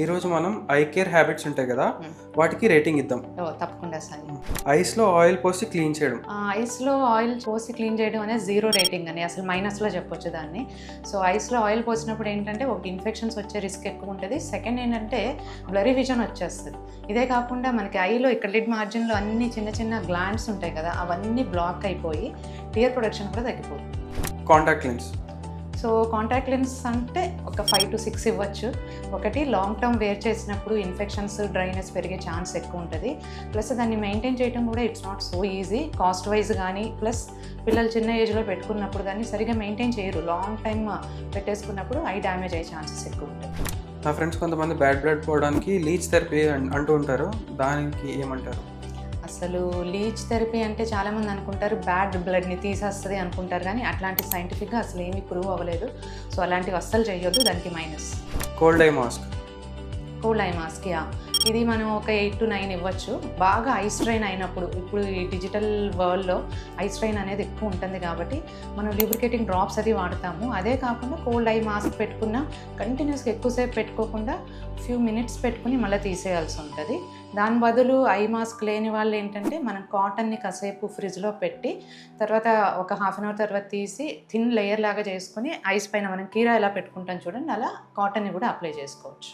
ఈరోజు మనం I care habits ఉంటాయి కదా, వాటికి రేటింగ్ ఇద్దాం. తప్పకుండా సార్. ఐస్లో ఆయిల్ పోసి క్లీన్ చేయడం. ఐస్లో ఆయిల్ పోసి క్లీన్ చేయడం అనేది జీరో రేటింగ్ అని, అసలు మైనస్లో చెప్పొచ్చు దాన్ని. సో ఐస్లో ఆయిల్ పోసినప్పుడు ఏంటంటే ఒకటి ఇన్ఫెక్షన్స్ వచ్చే రిస్క్ ఎక్కువ ఉంటుంది. సెకండ్ ఏంటంటే బ్లరీ విజన్ వచ్చేస్తుంది. ఇదే కాకుండా మనకి ఐలో ఇక్కడ లిడ్ మార్జిన్లో అన్ని చిన్న చిన్న గ్లాండ్స్ ఉంటాయి కదా, అవన్నీ బ్లాక్ అయిపోయి టియర్ ప్రొడక్షన్ కూడా తగ్గిపోతుంది. Contact lens. So contact lens అంటే ఒక 5 to 6 ఇవ్వచ్చు. ఒకటి లాంగ్ టర్మ్ వేర్ చేసినప్పుడు ఇన్ఫెక్షన్స్, డ్రైనెస్ పెరిగే ఛాన్స్ ఎక్కువ ఉంటుంది. ప్లస్ దాన్ని మెయింటైన్ చేయడం కూడా it's not so easy. Cost wise కానీ, ప్లస్ పిల్లలు చిన్న ఏజ్లో పెట్టుకున్నప్పుడు కానీ సరిగా మెయింటైన్ చేయరు. లాంగ్ టైమ్ పెట్టేసుకున్నప్పుడు ఐ డ్యామేజ్ అయ్యే ఛాన్సెస్ ఎక్కువ ఉంటాయి. నా ఫ్రెండ్స్ కొంతమంది బ్యాడ్ బ్లడ్ పోవడానికి లీచ్ థెరపీ అంటూ ఉంటారు, దానికి ఏమంటారు? అసలు లీచ్ థెరపీ అంటే చాలామంది అనుకుంటారు బ్యాడ్ బ్లడ్ని తీసేస్తుంది అనుకుంటారు, కానీ అట్లాంటి సైంటిఫిక్గా అసలు ఏమీ ప్రూవ్ అవ్వలేదు. సో అలాంటివి అస్సలు చేయొద్దు, దానికి minus. Cold eye mask. Cold eye mask, ఇది మనం ఒక 8 to 9 ఇవ్వచ్చు. బాగా ఐ స్ట్రెయిన్ అయినప్పుడు, ఇప్పుడు ఈ డిజిటల్ వరల్డ్లో ఐ స్ట్రెయిన్ అనేది ఎక్కువ ఉంటుంది కాబట్టి మనం లూబ్రికేటింగ్ డ్రాప్స్ అది వాడతాము. అదే కాకుండా కోల్డ్ ఐ మాస్క్ పెట్టుకున్న కంటిన్యూస్గా ఎక్కువసేపు పెట్టుకోకుండా ఫ్యూ మినిట్స్ పెట్టుకుని మళ్ళీ తీసేయాల్సి ఉంటుంది. దాని బదులు ఐ మాస్క్ లేని వాళ్ళు ఏంటంటే మనం కాటన్ని కాసేపు ఫ్రిడ్జ్లో పెట్టి తర్వాత ఒక హాఫ్ అన్ అవర్ తర్వాత తీసి థిన్ లేయర్ లాగా చేసుకుని ఐస్ పైన మనం కీరా ఎలా పెట్టుకుంటాం చూడండి, అలా కాటన్ని కూడా అప్లై చేసుకోవచ్చు.